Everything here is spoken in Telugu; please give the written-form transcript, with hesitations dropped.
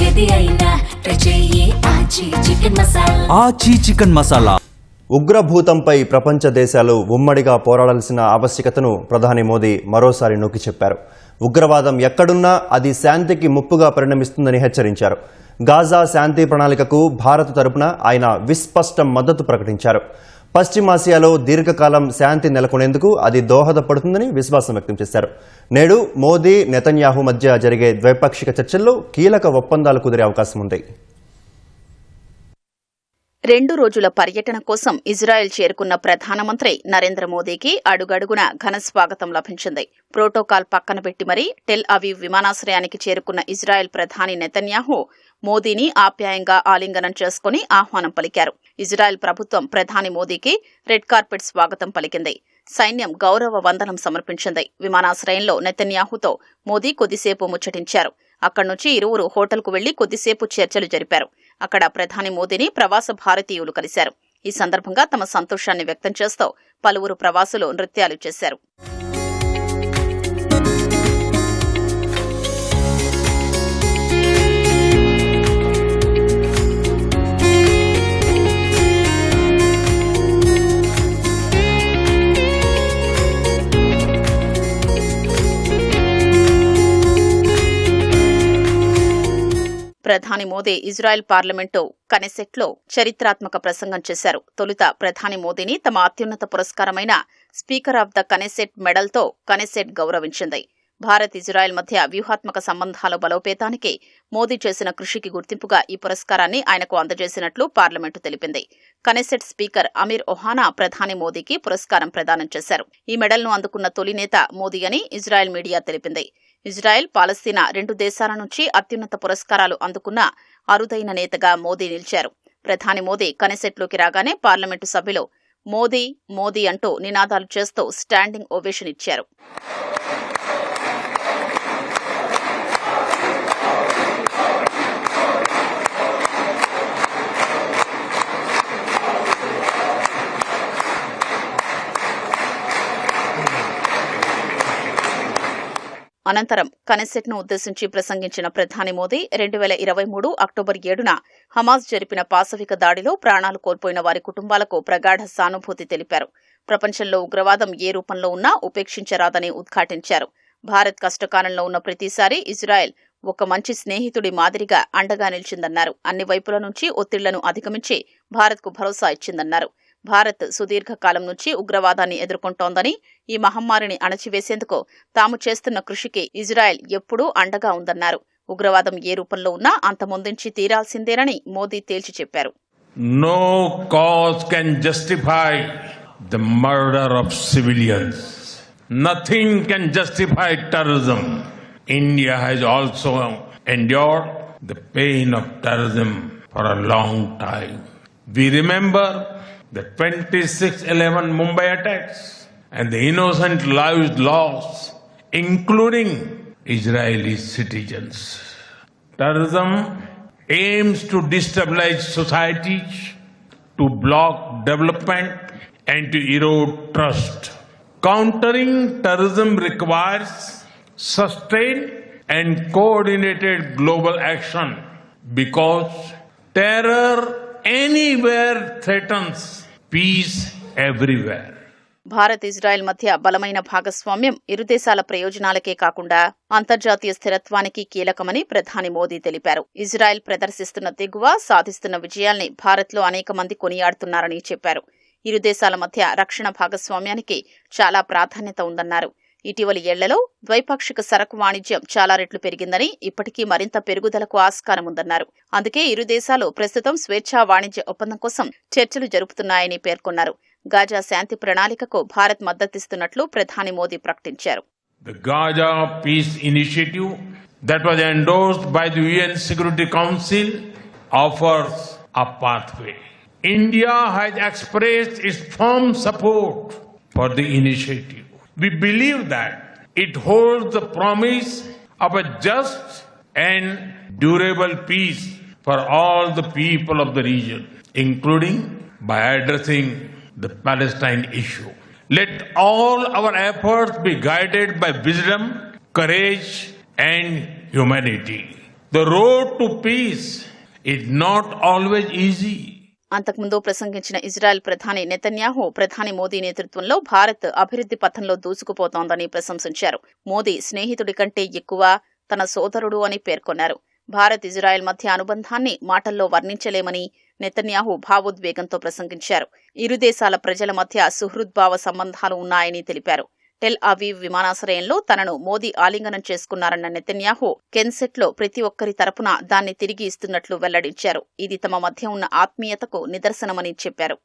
ఏది అయినా ట్రై చెయ్యి ఆచి చికెన్ మసాలా. ఆచి చికెన్ మసాలా. ఉగ్రభూతంపై ప్రపంచ దేశాలు ఉమ్మడిగా పోరాడాల్సిన ఆవశ్యకతను ప్రధాని మోదీ మరోసారి నొక్కి చెప్పారు. ఉగ్రవాదం ఎక్కడున్నా అది శాంతికి ముప్పుగా పరిణమిస్తుందని హెచ్చరించారు. గాజా శాంతి ప్రణాళికకు భారత్ తరపున ఆయన విస్పష్ట మద్దతు ప్రకటించారు. పశ్చిమాసియాలో దీర్ఘకాలం శాంతి నెలకొనేందుకు అది దోహదపడుతుందని విశ్వాసం వ్యక్తం చేశారు. నేడు మోదీ నెతన్యాహు మధ్య జరిగే ద్వైపాక్షిక చర్చల్లో కీలక ఒప్పందాలు కుదిరే అవకాశం ఉంది. 2 రోజుల పర్యటన కోసం ఇజ్రాయెల్ చేరుకున్న ప్రధానమంత్రి నరేంద్ర మోదీకి అడుగడుగున ఘన స్వాగతం లభించింది. ప్రోటోకాల్ పక్కన పెట్టి మరీ టెల్ అవీవ్ విమానాశ్రయానికి చేరుకున్న ఇజ్రాయెల్ ప్రధాని నెతన్యాహు మోదీని ఆప్యాయంగా ఆలింగనం చేసుకుని ఆహ్వానం పలికారు. ఇజ్రాయెల్ ప్రభుత్వం ప్రధాని మోదీకి రెడ్ కార్పెట్ స్వాగతం పలికింది. సైన్యం గౌరవ వందనం సమర్పించింది. విమానాశ్రయంలో నెతన్యాహుతో మోదీ కొద్దిసేపు ముచ్చటించారు. అక్కడి నుంచి ఇరువురు హోటల్కు వెళ్లి కొద్దిసేపు చర్చలు జరిపారు. అక్కడ ప్రధాని మోదీని ప్రవాస భారతీయులు కలిశారు. ఈ సందర్భంగా తమ సంతోషాన్ని వ్యక్తం చేస్తూ పలువురు ప్రవాసులు నృత్యాలు చేశారు. ప్రధాని మోదీ ఇజ్రాయెల్ పార్లమెంటు కనెసెట్లో చరిత్రాత్మక ప్రసంగం చేశారు. తొలుత ప్రధాని మోదీని తమ అత్యున్నత పురస్కారమైన స్పీకర్ ఆఫ్ ద కనెసెట్ మెడల్తో కనెసెట్ గౌరవించింది. భారత్ ఇజ్రాయెల్ మధ్య వ్యూహాత్మక సంబంధాల బలోపేతానికి మోదీ చేసిన కృషికి గుర్తింపుగా ఈ పురస్కారాన్ని ఆయనకు అందజేసినట్లు పార్లమెంటు తెలిపింది. కనెసెట్ స్పీకర్ అమీర్ ఒహానా ప్రధాని మోదీకి పురస్కారం ప్రదానం చేశారు. ఈ మెడల్ను అందుకున్న తొలి నేత మోదీ అని ఇజ్రాయెల్ మీడియా తెలిపింది. ఇజ్రాయెల్, పాలస్తీనా 2 దేశాల నుంచి అత్యున్నత పురస్కారాలు అందుకున్న అరుదైన నేతగా మోదీ నిలిచారు. ప్రధాని మోదీ కనెసెట్లోకి రాగానే పార్లమెంటు సభ్యులు మోదీ మోదీ అంటూ నినాదాలు చేస్తూ స్టాండింగ్ ఓవేషన్ ఇచ్చారు. అనంతరం కనెసెట్ను ఉద్దేశించి ప్రసంగించిన ప్రధాని మోదీ 2023 అక్టోబర్ 7న హమాస్ జరిపిన పాశవిక దాడిలో ప్రాణాలు కోల్పోయిన వారి కుటుంబాలకు ప్రగాఢ సానుభూతి తెలిపారు. ప్రపంచంలో ఉగ్రవాదం ఏ రూపంలో ఉన్నా ఉపేక్షించరాదని ఉద్ఘాటించారు. భారత్ కష్టకాలంలో ఉన్న ప్రతిసారి ఇజ్రాయెల్ ఒక మంచి స్నేహితుడి మాదిరిగా అండగా నిలిచిందన్నారు. అన్ని వైపుల నుంచి ఒత్తిళ్లను అధిగమించి భారత్కు భరోసా ఇచ్చిందన్నారు. భారత్ సుదీర్ఘకాలం నుంచి ఉగ్రవాదాన్ని ఎదుర్కొంటోందని, ఈ మహమ్మారిని అణచివేసేందుకు తాము చేస్తున్న కృషికి ఇజ్రాయెల్ ఎప్పుడూ అండగా ఉందన్నారు. ఉగ్రవాదం ఏ రూపంలో ఉన్నా అంతమొందించి తీరాల్సిందేనని మోదీ తేల్చి చెప్పారు. No cause can justify the murder of civilians. Nothing can justify terrorism. India has also endured the pain of terrorism for a long time. We remember the 26/11 Mumbai attacks and the innocent lives lost, including Israeli citizens. Terrorism aims to destabilize societies, to block development and to erode trust. Countering terrorism requires sustained and coordinated global action because terror anywhere threatens peace everywhere. Bharat Israel మధ్య బలమైన భాగస్వామ్యం ఇరు దేశాల ప్రయోజనాలకే కాకుండా అంతర్జాతీయ స్థిరత్వానికి కీలకమని ప్రధాని మోదీ తెలిపారు. ఇజ్రాయెల్ ప్రదర్శిస్తున్న దిగువ, సాధిస్తున్న విజయాల్ని భారత్లో అనేక మంది కొనియాడుతున్నారని చెప్పారు. ఇరు దేశాల మధ్య రక్షణ భాగస్వామ్యానికి చాలా ప్రాధాన్యత ఉందన్నారు. ఇటీవలి ఏళ్లలో ద్వైపాక్షిక సరకు వాణిజ్యం చాలా రెట్లు పెరిగిందని, ఇప్పటికీ మరింత పెరుగుదలకు ఆస్కారం ఉందన్నారు. అందుకే ఇరు దేశాలు ప్రస్తుతం స్వేచ్ఛా వాణిజ్య ఒప్పందం కోసం చర్చలు జరుపుతున్నాయని పేర్కొన్నారు. గాజా శాంతి ప్రణాళికకు భారత్ మద్దతిస్తున్నట్లు ప్రధాని మోదీ ప్రకటించారు. The Gaza Peace Initiative that was endorsed by the UN Security Council offers a pathway. India has expressed its firm support for the initiative. We believe that it holds the promise of a just and durable peace for all the people of the region, including by addressing the Palestine issue. Let all our efforts be guided by wisdom, courage, and humanity. The road to peace is not always easy. అంతకుముందు ప్రసంగించిన ఇజ్రాయెల్ ప్రధాని నెతన్యాహు ప్రధాని మోదీ నేతృత్వంలో భారత్ అభివృద్ధి పథంలో దూసుకుపోతోందని ప్రశంసించారు. మోదీ స్నేహితుడి కంటే ఎక్కువ తన సోదరుడు అని పేర్కొన్నారు. భారత్ ఇజ్రాయెల్ మధ్య అనుబంధాన్ని మాటల్లో వర్ణించలేమని నెతన్యాహు భావోద్వేగంతో ప్రసంగించారు. ఇరు దేశాల ప్రజల మధ్య సుహృద్భావ సంబంధాలు ఉన్నాయని తెలిపారు. టెల్ అవీవ్ విమానాశ్రయంలో తనను మోదీ ఆలింగనం చేసుకున్నారన్న నెతన్యాహు కెన్సెట్లో ప్రతి ఒక్కరి తరపున దాన్ని తిరిగి ఇస్తున్నట్లు వెల్లడించారు. ఇది తమ మధ్య ఉన్న ఆత్మీయతకు నిదర్శనమని చెప్పారు.